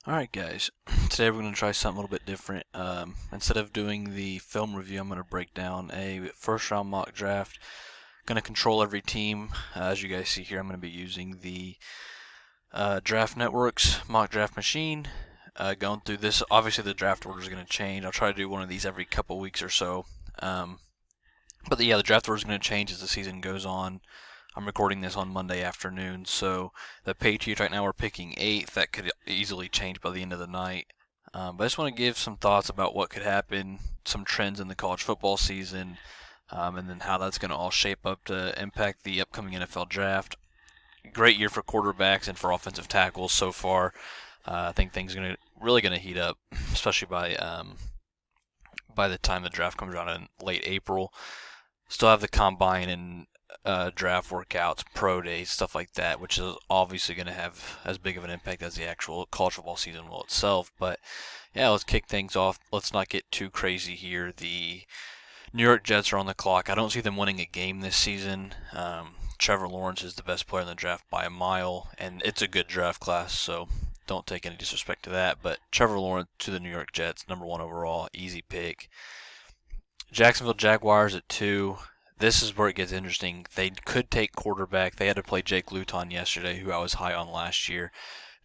Alright guys, today we're going to try something a little bit different. Instead of doing the film review, I'm going to break down a first round mock draft. Going to control every team. As you guys see here, I'm going to be using the Draft Network's mock draft machine. Going through this, obviously the draft order is going to change. I'll try to do one of these every couple weeks or so. But the draft order is going to change as the season goes on. I'm recording this on Monday afternoon, so the Patriots right now are picking 8th. That could easily change by the end of the night. But I just want to give some thoughts about what could happen, some trends in the college football season, and then how that's going to all shape up to impact the upcoming NFL draft. Great year for quarterbacks and for offensive tackles so far. I think things are really going to heat up, especially by the time the draft comes around in late April. Still have the combine and draft workouts, pro days, stuff like that, which is obviously going to have as big of an impact as the actual college football season will itself. But yeah, let's kick things off. Let's not get too crazy here. The New York Jets are on the clock. I don't see them winning a game this season. Trevor Lawrence is the best player in the draft by a mile, and it's a good draft class, so don't take any disrespect to that. But Trevor Lawrence to the New York Jets, number one overall, easy pick. Jacksonville Jaguars at 2. This is where it gets interesting. They could take quarterback. They had to play Jake Luton yesterday, who I was high on last year.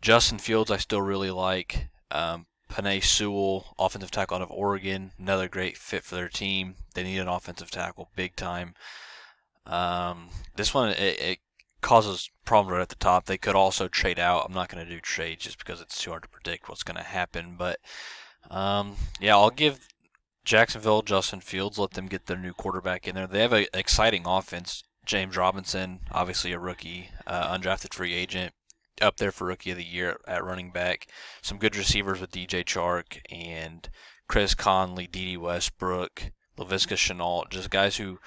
Justin Fields, I still really like. Penei Sewell, offensive tackle out of Oregon, another great fit for their team. They need an offensive tackle big time. This one, it causes problems right at the top. They could also trade out. I'm not going to do trades just because it's too hard to predict what's going to happen. But yeah, I'll give Jacksonville, Justin Fields, let them get their new quarterback in there. They have an exciting offense. James Robinson, obviously a rookie, undrafted free agent, up there for Rookie of the Year at running back. Some good receivers with DJ Chark and Chris Conley, Dede Westbrook, Laviska Shenault, just guys who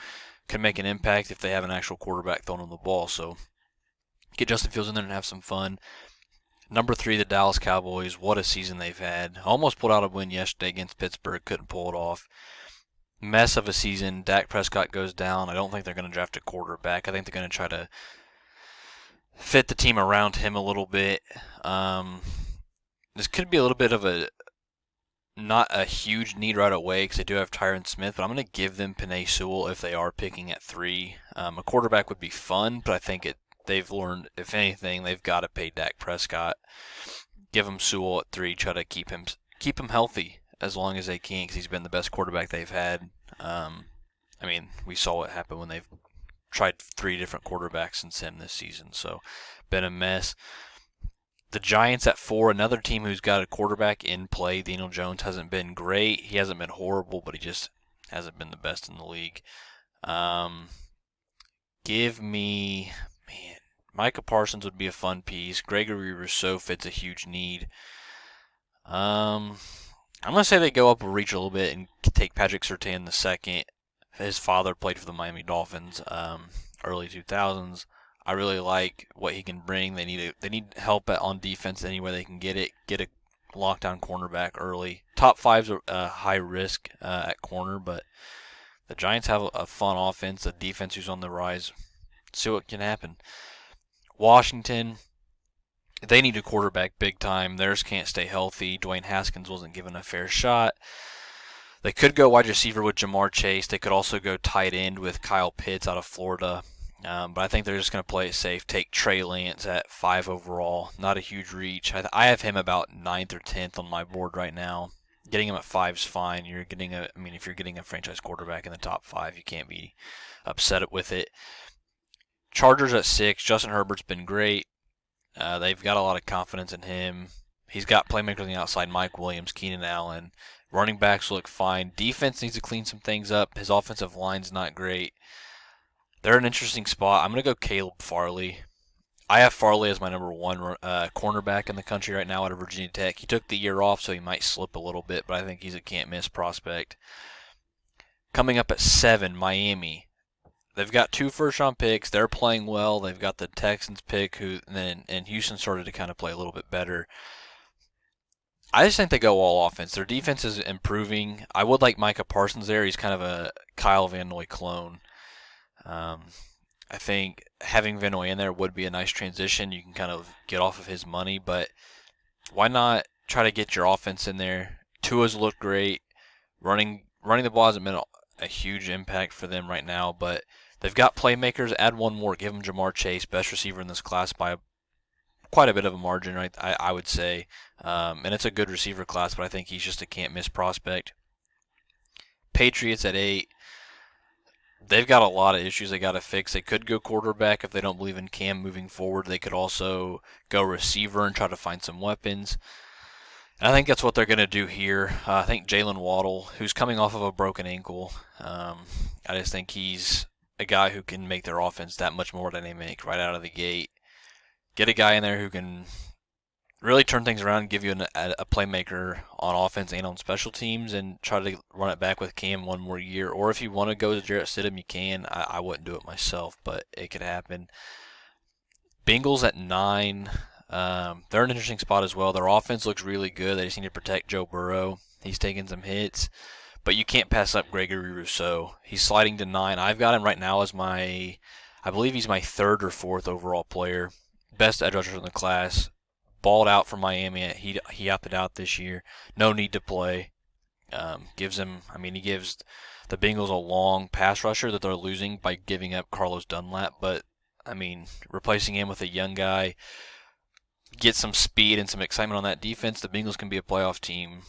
can make an impact if they have an actual quarterback throwing them the ball. So get Justin Fields in there and have some fun. Number 3, the Dallas Cowboys. What a season they've had. Almost pulled out a win yesterday against Pittsburgh. Couldn't pull it off. Mess of a season. Dak Prescott goes down. I don't think they're going to draft a quarterback. I think they're going to try to fit the team around him a little bit. This could be a little bit of a not a huge need right away because they do have Tyron Smith, but I'm going to give them Penei Sewell if they are picking at 3. A quarterback would be fun, but I think they've learned, if anything, they've got to pay Dak Prescott. Give him Sewell at 3. Try to keep him healthy as long as they can because he's been the best quarterback they've had. I mean, we saw what happened when they've tried 3 different quarterbacks since him this season, so been a mess. The Giants at 4, another team who's got a quarterback in play. Daniel Jones hasn't been great. He hasn't been horrible, but he just hasn't been the best in the league. Give me, man, Micah Parsons would be a fun piece. Gregory Rousseau fits a huge need. I'm going to say they go up a reach a little bit and take Patrick Surtain the second. His father played for the Miami Dolphins, early 2000s. I really like what he can bring. They need help on defense any way they can get it. Get a lockdown cornerback early. Top 5's a high risk at corner, but the Giants have a fun offense. The defense who's on the rise. See what can happen. Washington, they need a quarterback big time. Theirs can't stay healthy. Dwayne Haskins wasn't given a fair shot. They could go wide receiver with Jamar Chase. They could also go tight end with Kyle Pitts out of Florida. But I think they're just going to play it safe. Take Trey Lance at 5 overall. Not a huge reach. I have him about 9th or 10th on my board right now. Getting him at 5 is fine. If you're getting a franchise quarterback in the top 5, you can't be upset with it. Chargers at 6. Justin Herbert's been great. They've got a lot of confidence in him. He's got playmakers on the outside, Mike Williams, Keenan Allen. Running backs look fine. Defense needs to clean some things up. His offensive line's not great. They're an interesting spot. I'm going to go Caleb Farley. I have Farley as my number 1 cornerback in the country right now out of Virginia Tech. He took the year off, so he might slip a little bit, but I think he's a can't-miss prospect. Coming up at 7, Miami. They've got 2 first-round picks. They're playing well. They've got the Texans pick, and Houston started to kind of play a little bit better. I just think they go all offense. Their defense is improving. I would like Micah Parsons there. He's kind of a Kyle Van Noy clone. I think having Van Noy in there would be a nice transition. You can kind of get off of his money, but why not try to get your offense in there. Tua's looked great. Running the ball hasn't been a huge impact for them right now, but they've got playmakers. Add one more. Give them Jamar Chase, best receiver in this class by quite a bit of a margin, right? I would say. And it's a good receiver class, but I think he's just a can't-miss prospect. Patriots at 8. They've got a lot of issues they got to fix. They could go quarterback if they don't believe in Cam moving forward. They could also go receiver and try to find some weapons. And I think that's what they're going to do here. I think Jalen Waddle, who's coming off of a broken ankle, I just think he's a guy who can make their offense that much more dynamic right out of the gate. Get a guy in there who can really turn things around and give you a playmaker on offense and on special teams, and try to run it back with Cam one more year. Or if you want to go to Jarrett Stidham, you can. I wouldn't do it myself, but it could happen. Bengals at 9. They're an interesting spot as well. Their offense looks really good. They just need to protect Joe Burrow. He's taking some hits, but you can't pass up Gregory Rousseau. He's sliding to 9. I've got him right now as I believe he's my 3rd or 4th overall player. Best edge rusher in the class. Balled out for Miami. He opted out this year. No need to play. He gives the Bengals a long pass rusher that they're losing by giving up Carlos Dunlap. But, replacing him with a young guy, get some speed and some excitement on that defense, the Bengals can be a playoff team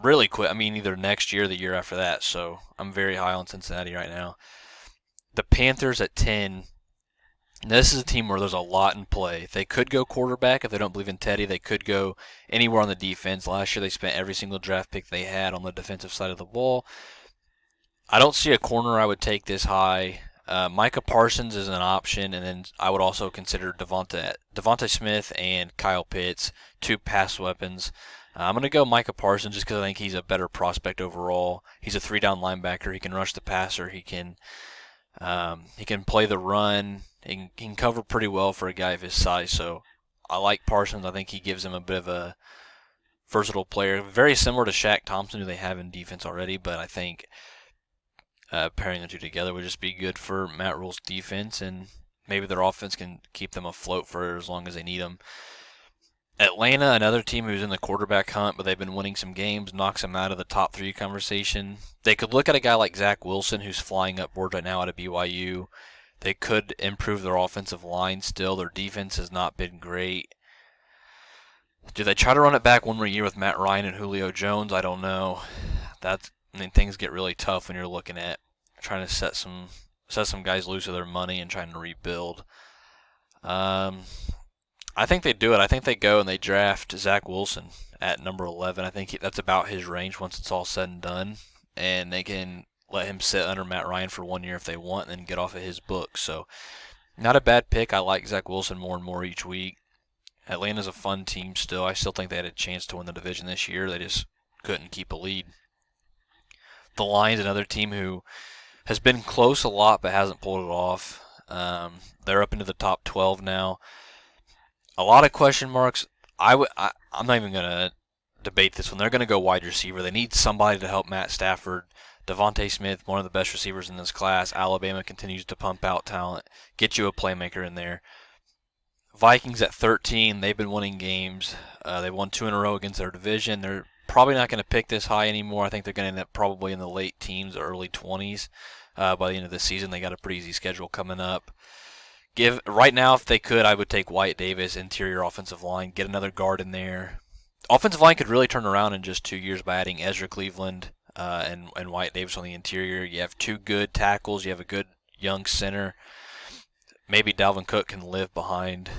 really quick. Either next year or the year after that. So I'm very high on Cincinnati right now. The Panthers at 10. This is a team where there's a lot in play. They could go quarterback if they don't believe in Teddy. They could go anywhere on the defense. Last year they spent every single draft pick they had on the defensive side of the ball. I don't see a corner I would take this high. Micah Parsons is an option, and then I would also consider Devonta Smith and Kyle Pitts, 2 pass weapons. I'm going to go Micah Parsons just because I think he's a better prospect overall. He's a 3-down linebacker. He can rush the passer. He can play the run. He can cover pretty well for a guy of his size. So I like Parsons. I think he gives him a bit of a versatile player. Very similar to Shaq Thompson, who they have in defense already, but I think pairing the two together would just be good for Matt Rule's defense, and maybe their offense can keep them afloat for as long as they need them. Atlanta, another team who's in the quarterback hunt, but they've been winning some games, knocks them out of the top 3 conversation. They could look at a guy like Zach Wilson, who's flying upward right now out of BYU. They could improve their offensive line still. Their defense has not been great. Do they try to run it back one more year with Matt Ryan and Julio Jones? I don't know. Things get really tough when you're looking at trying to set some guys loose of their money and trying to rebuild. I think they do it. I think they go and they draft Zach Wilson at number 11. I think that's about his range once it's all said and done. And they can let him sit under Matt Ryan for 1 year if they want and then get off of his book. So not a bad pick. I like Zach Wilson more and more each week. Atlanta's a fun team still. I still think they had a chance to win the division this year. They just couldn't keep a lead. The Lions, another team who has been close a lot but hasn't pulled it off. They're up into the top 12 now. A lot of question marks. I'm not even going to debate this one. They're going to go wide receiver. They need somebody to help Matt Stafford. Devonta Smith, one of the best receivers in this class. Alabama continues to pump out talent. Get you a playmaker in there. Vikings at 13. They've been winning games. They've won 2 in a row against their division. They're probably not going to pick this high anymore. I think they're going to end up probably in the late teens or early 20s by the end of the season. They got a pretty easy schedule coming up. Right now, if they could, I would take Wyatt Davis, interior offensive line, get another guard in there. Offensive line could really turn around in just 2 years by adding Ezra Cleveland and Wyatt Davis on the interior. You have 2 good tackles. You have a good young center. Maybe Dalvin Cook can live behind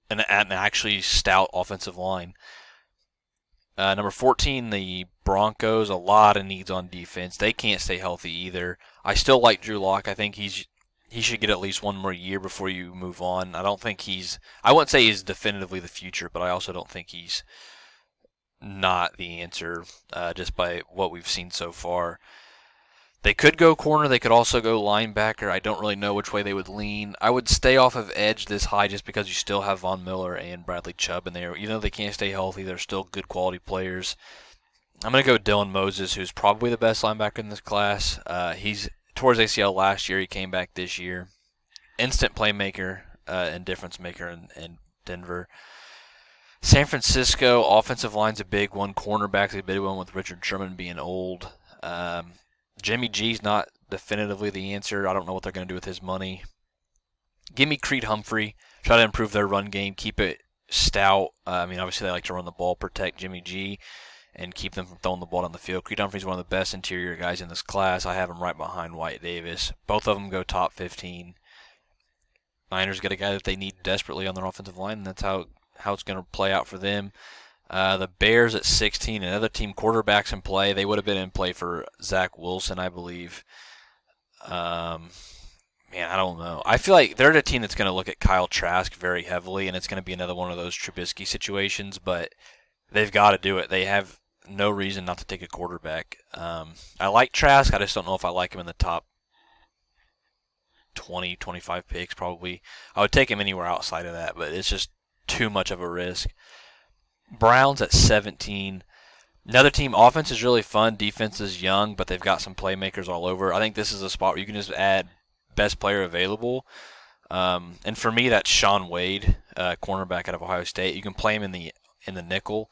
an actually stout offensive line. Number 14, the Broncos, a lot of needs on defense. They can't stay healthy either. I still like Drew Lock. I think he should get at least 1 more year before you move on. I wouldn't say he's definitively the future, but I also don't think he's not the answer just by what we've seen so far. They could go corner. They could also go linebacker. I don't really know which way they would lean. I would stay off of edge this high just because you still have Von Miller and Bradley Chubb in there. Even though they can't stay healthy, they're still good quality players. I'm going to go Dylan Moses, who's probably the best linebacker in this class. He's towards ACL last year. He came back this year. Instant playmaker and difference maker in Denver. San Francisco offensive line's a big one. Cornerback's a big one with Richard Sherman being old. Jimmy G's not definitively the answer. I don't know what they're going to do with his money. Give me Creed Humphrey. Try to improve their run game. Keep it stout. Obviously they like to run the ball, protect Jimmy G, and keep them from throwing the ball down the field. Creed Humphrey's one of the best interior guys in this class. I have him right behind Wyatt Davis. Both of them go top 15. Niners get a guy that they need desperately on their offensive line, and that's how it's going to play out for them. The Bears at 16, another team quarterbacks in play. They would have been in play for Zach Wilson, I believe. I don't know. I feel like they're the team that's going to look at Kyle Trask very heavily, and it's going to be another one of those Trubisky situations, but they've got to do it. They have no reason not to take a quarterback. I like Trask. I just don't know if I like him in the top 20, 25 picks probably. I would take him anywhere outside of that, but it's just too much of a risk. Browns at 17. Another team, offense is really fun, defense is young, but they've got some playmakers all over. I think this is a spot where you can just add best player available. And for me, that's Shaun Wade, cornerback out of Ohio State. You can play him in the nickel.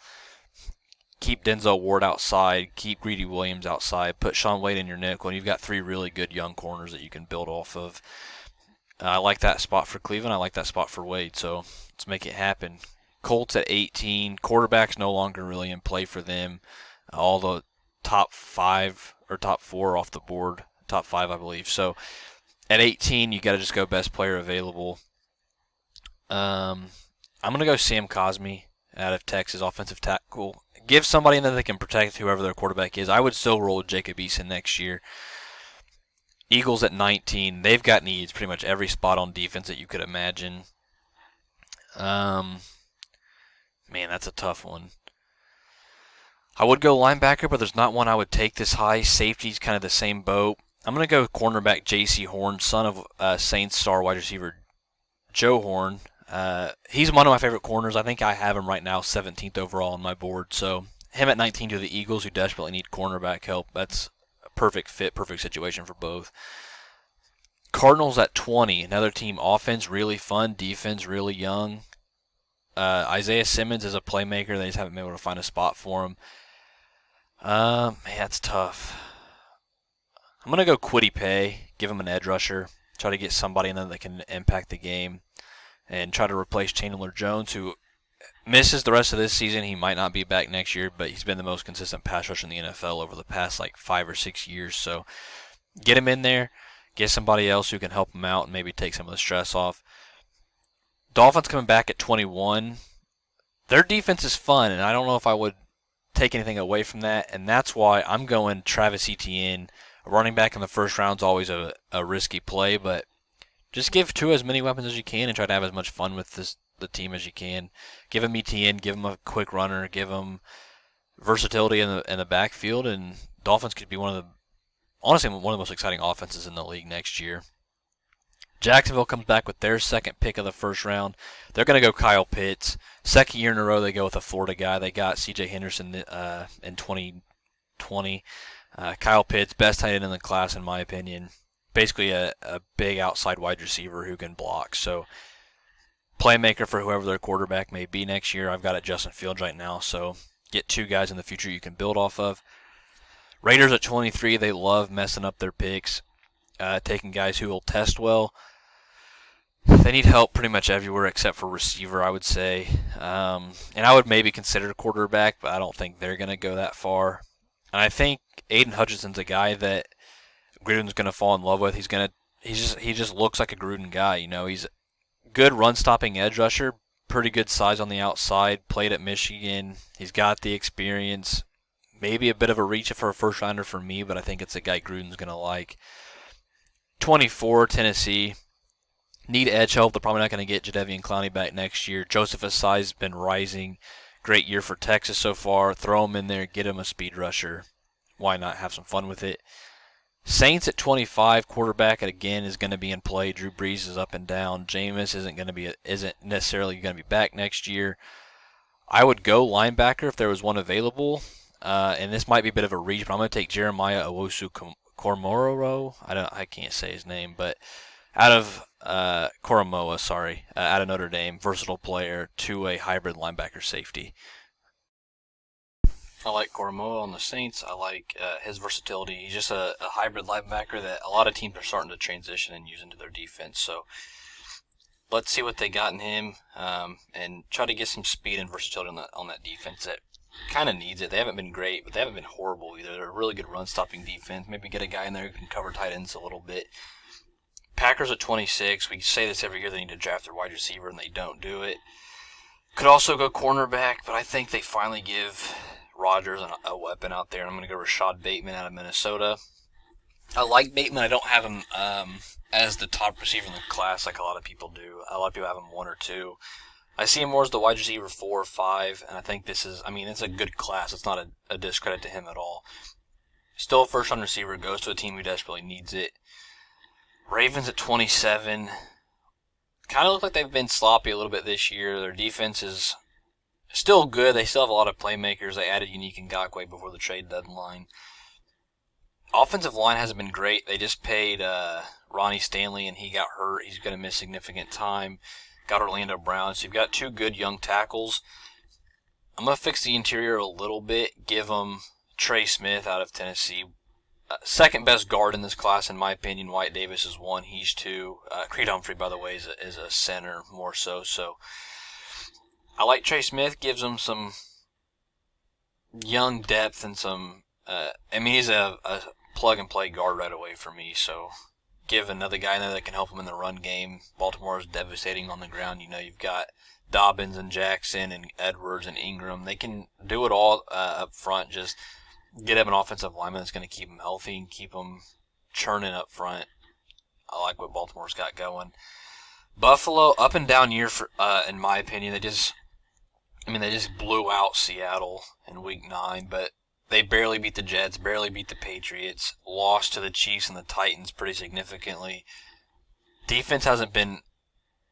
Keep Denzel Ward outside. Keep Greedy Williams outside. Put Shaun Wade in your nickel, and you've got three really good young corners that you can build off of. I like that spot for Cleveland. I like that spot for Wade, so let's make it happen. Colts at 18. Quarterback's no longer really in play for them. All the top 5 or top 4 off the board. Top 5, I believe. So at 18, you got to just go best player available. I'm going to go Sam Cosmi out of Texas, offensive tackle. Give somebody in there that can protect whoever their quarterback is. I would still roll with Jacob Eason next year. Eagles at 19. They've got needs pretty much every spot on defense that you could imagine. That's a tough one. I would go linebacker, but there's not one I would take this high. Safety's kind of the same boat. I'm going to go cornerback J.C. Horn, son of Saints star wide receiver Joe Horn. He's one of my favorite corners. I think I have him right now 17th overall on my board. So him at 19 to the Eagles, who desperately need cornerback help. That's a perfect fit, perfect situation for both. Cardinals at 20, another team offense really fun, defense really young. Isaiah Simmons is a playmaker. They just haven't been able to find a spot for him. That's tough. I'm going to go Kwity Paye, give him an edge rusher, try to get somebody in there that can impact the game, and try to replace Chandler Jones, who misses the rest of this season. He might not be back next year, but he's been the most consistent pass rusher in the NFL over the past 5 or 6 years. So get him in there, get somebody else who can help him out and maybe take some of the stress off. Dolphins coming back at 21. Their defense is fun, and I don't know if I would take anything away from that, and that's why I'm going Travis Etienne. A running back in the first round is always a risky play, but just give Tua as many weapons as you can and try to have as much fun with the team as you can. Give him Etienne, give him a quick runner, give him versatility in the backfield, and Dolphins could be one of the most exciting offenses in the league next year. Jacksonville comes back with their second pick of the first round. They're going to go Kyle Pitts. Second year in a row they go with a Florida guy. They got C.J. Henderson in 2020. Kyle Pitts, best tight end in the class in my opinion. Basically a big outside wide receiver who can block. So playmaker for whoever their quarterback may be next year. I've got it Justin Fields right now. So get two guys in the future you can build off of. Raiders at 23, they love messing up their picks, taking guys who will test well. They need help pretty much everywhere except for receiver, I would say. And I would maybe consider quarterback, but I don't think they're going to go that far. And I think Aiden Hutchinson's a guy that Gruden's going to fall in love with. He just looks like a Gruden guy. You know, he's a good run-stopping edge rusher, pretty good size on the outside, played at Michigan. He's got the experience. Maybe a bit of a reach for a first-rounder for me, but I think it's a guy Gruden's going to like. 24, Tennessee. Need edge help. They're probably not going to get Jadeveon Clowney back next year. Joseph Asai's been rising. Great year for Texas so far. Throw him in there. Get him a speed rusher. Why not have some fun with it? Saints at 25. Quarterback, again, is going to be in play. Drew Brees is up and down. Jameis isn't necessarily going to be back next year. I would go linebacker if there was one available. And this might be a bit of a reach, but I'm going to take Jeremiah Owusu-Koromoro. I can't say his name, but out of Koromoa, out of Notre Dame, versatile player to a hybrid linebacker safety. I like Koromoa on the Saints. I like his versatility. He's just a hybrid linebacker that a lot of teams are starting to transition and use into their defense. So let's see what they got in him, and try to get some speed and versatility on that defense that kind of needs it. They haven't been great, but they haven't been horrible either. They're a really good run-stopping defense. Maybe get a guy in there who can cover tight ends a little bit. Packers at 26. We say this every year. They need to draft their wide receiver, and they don't do it. Could also go cornerback, but I think they finally give Rodgers a weapon out there. I'm going to go Rashad Bateman out of Minnesota. I like Bateman. I don't have him as the top receiver in the class like a lot of people do. A lot of people have him 1 or 2. I see him more as the wide receiver 4 or 5, and I think it's a good class. It's not a discredit to him at all. Still a first-round receiver, goes to a team who desperately needs it. Ravens at 27. Kind of look like they've been sloppy a little bit this year. Their defense is still good. They still have a lot of playmakers. They added Unique Ngakoue before the trade deadline. Offensive line hasn't been great. They just paid Ronnie Stanley, and he got hurt. He's going to miss significant time. Got Orlando Brown. So you've got 2 good young tackles. I'm going to fix the interior a little bit. Give them Trey Smith out of Tennessee. Second best guard in this class, in my opinion. Wyatt Davis is 1. He's 2. Creed Humphrey, by the way, is a center more so. So I like Trey Smith. Gives them some young depth and some. He's a plug-and-play guard right away for me. So give another guy in there that can help him in the run game. Baltimore is devastating on the ground. You've got Dobbins and Jackson and Edwards and Ingram. They can do it all up front. Just get him an offensive lineman that's going to keep him healthy and keep him churning up front. I like what Baltimore's got going. Buffalo, up and down year for, in my opinion. They just blew out Seattle in Week 9, but they barely beat the Jets, barely beat the Patriots, lost to the Chiefs and the Titans pretty significantly. Defense hasn't been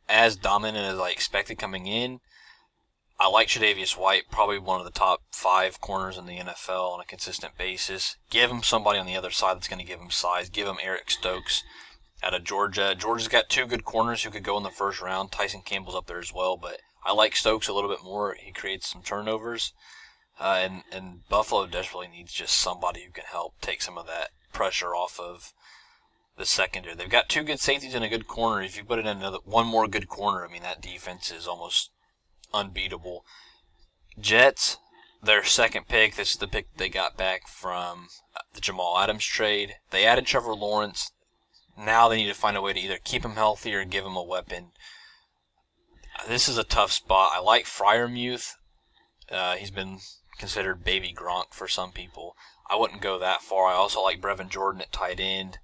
as dominant as I expected coming in. I like Tre'Davious White, probably one of the top 5 corners in the NFL on a consistent basis. Give him somebody on the other side that's going to give him size. Give him Eric Stokes out of Georgia. Georgia's got 2 good corners who could go in the first round. Tyson Campbell's up there as well, but I like Stokes a little bit more. He creates some turnovers. And Buffalo desperately needs just somebody who can help take some of that pressure off of the secondary. They've got 2 good safeties and a good corner. If you put in one more good corner, that defense is almost unbeatable. Jets, their second pick. This is the pick they got back from the Jamal Adams trade. They added Trevor Lawrence. Now they need to find a way to either keep him healthy or give him a weapon. This is a tough spot. I like Freiermuth. He's been considered baby Gronk for some people. I wouldn't go that far. I also like Brevin Jordan at tight end.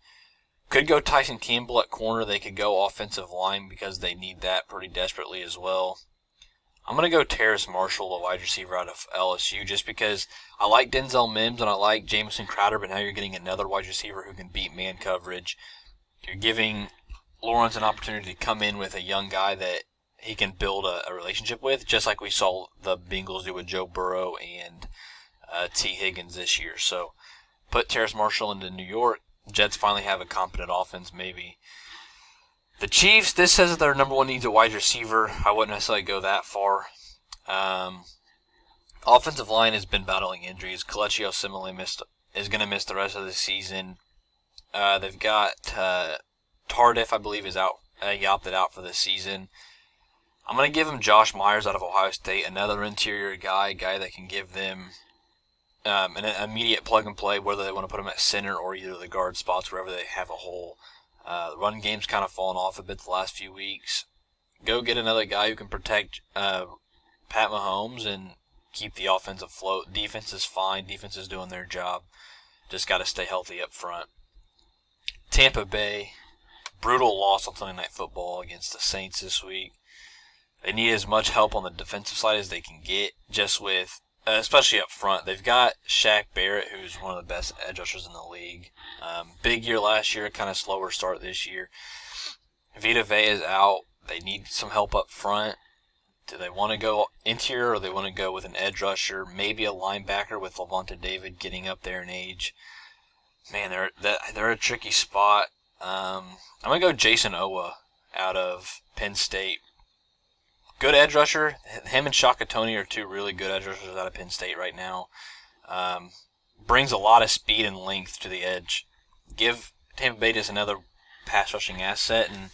Could go Tyson Campbell at corner. They could go offensive line because they need that pretty desperately as well. I'm going to go Terrace Marshall, a wide receiver out of LSU, just because I like Denzel Mims and I like Jamison Crowder, but now you're getting another wide receiver who can beat man coverage. You're giving Lawrence an opportunity to come in with a young guy that he can build a relationship with, just like we saw the Bengals do with Joe Burrow and T. Higgins this year. So put Terrace Marshall into New York. Jets finally have a competent offense, maybe. The Chiefs, this says that their number 1 needs a wide receiver. I wouldn't necessarily go that far. Offensive line has been battling injuries. Kelechi Osemele is going to miss the rest of the season. They've got Tardif, I believe, is out. He opted out for the season. I'm going to give him Josh Myers out of Ohio State, another interior guy that can give them an immediate plug-and-play, whether they want to put him at center or either the guard spots, wherever they have a hole. The run game's kind of fallen off a bit the last few weeks. Go get another guy who can protect Pat Mahomes and keep the offense afloat. Defense is fine. Defense is doing their job. Just got to stay healthy up front. Tampa Bay, brutal loss on Sunday Night Football against the Saints this week. They need as much help on the defensive side as they can get, just with, especially up front. They've got Shaq Barrett, who's one of the best edge rushers in the league. Big year last year, kind of slower start this year. Vita Vea is out. They need some help up front. Do they want to go interior or they want to go with an edge rusher, maybe a linebacker with Levante David getting up there in age? Man, they're a tricky spot. I'm going to go Jason Owa out of Penn State. Good edge rusher. Him and Shaka Toney are two really good edge rushers out of Penn State right now. Brings a lot of speed and length to the edge. Give Tampa Bay just another pass rushing asset and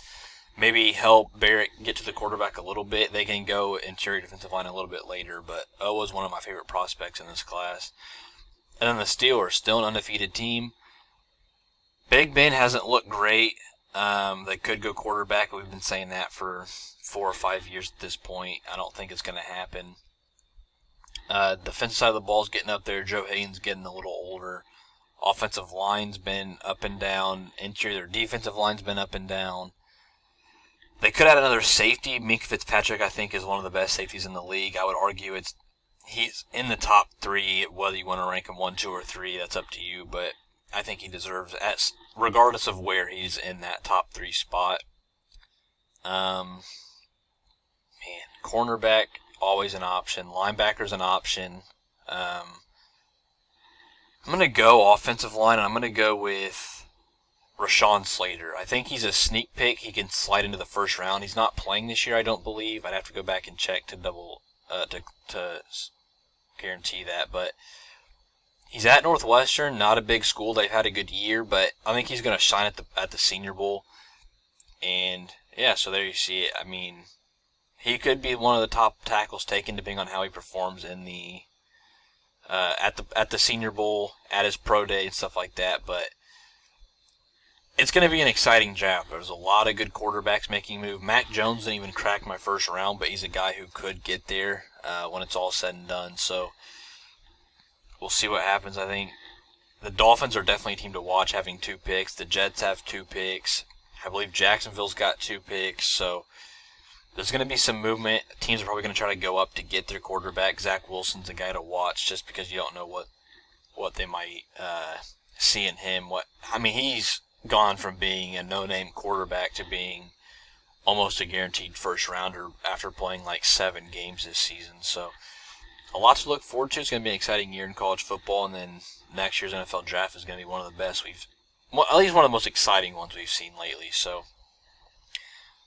maybe help Barrett get to the quarterback a little bit. They can go interior defensive line a little bit later, but Owa is one of my favorite prospects in this class. And then the Steelers, still an undefeated team. Big Ben hasn't looked great. They could go quarterback. We've been saying that for 4 or 5 years at this point. I don't think it's going to happen. Defensive side of the ball is getting up there. Joe Hayden's getting a little older. Offensive line's been up and down. Interior defensive line's been up and down. They could add another safety. Minkah Fitzpatrick, I think, is one of the best safeties in the league. I would argue he's in the top 3. Whether you want to rank him 1, 2, or 3, that's up to you. But I think he deserves, regardless of where he's in that top 3 spot. Cornerback, always an option. Linebacker's an option. I'm going to go offensive line, and I'm going to go with Rashawn Slater. I think he's a sneak pick. He can slide into the first round. He's not playing this year, I don't believe. I'd have to go back and check to guarantee that. But he's at Northwestern, not a big school. They've had a good year, but I think he's going to shine at the Senior Bowl. And yeah, so there you see it. I mean, he could be one of the top tackles taken, depending on how he performs in the at the Senior Bowl, at his pro day, and stuff like that. But it's going to be an exciting draft. There's a lot of good quarterbacks making a move. Mac Jones didn't even crack my first round, but he's a guy who could get there when it's all said and done. So we'll see what happens. I think the Dolphins are definitely a team to watch, having 2 picks. The Jets have 2 picks. I believe Jacksonville's got 2 picks. So there's going to be some movement. Teams are probably going to try to go up to get their quarterback. Zach Wilson's a guy to watch just because you don't know what they might see in him. He's gone from being a no-name quarterback to being almost a guaranteed first-rounder after playing like 7 games this season. So a lot to look forward to. It's going to be an exciting year in college football, and then next year's NFL draft is going to be one of the best at least one of the most exciting ones we've seen lately. So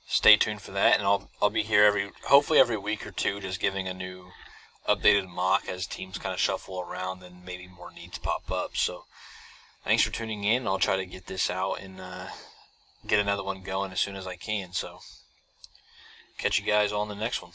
stay tuned for that, and I'll be here hopefully every week or 2, just giving a new updated mock as teams kind of shuffle around and maybe more needs pop up. So thanks for tuning in. I'll try to get this out and get another one going as soon as I can. So catch you guys on the next one.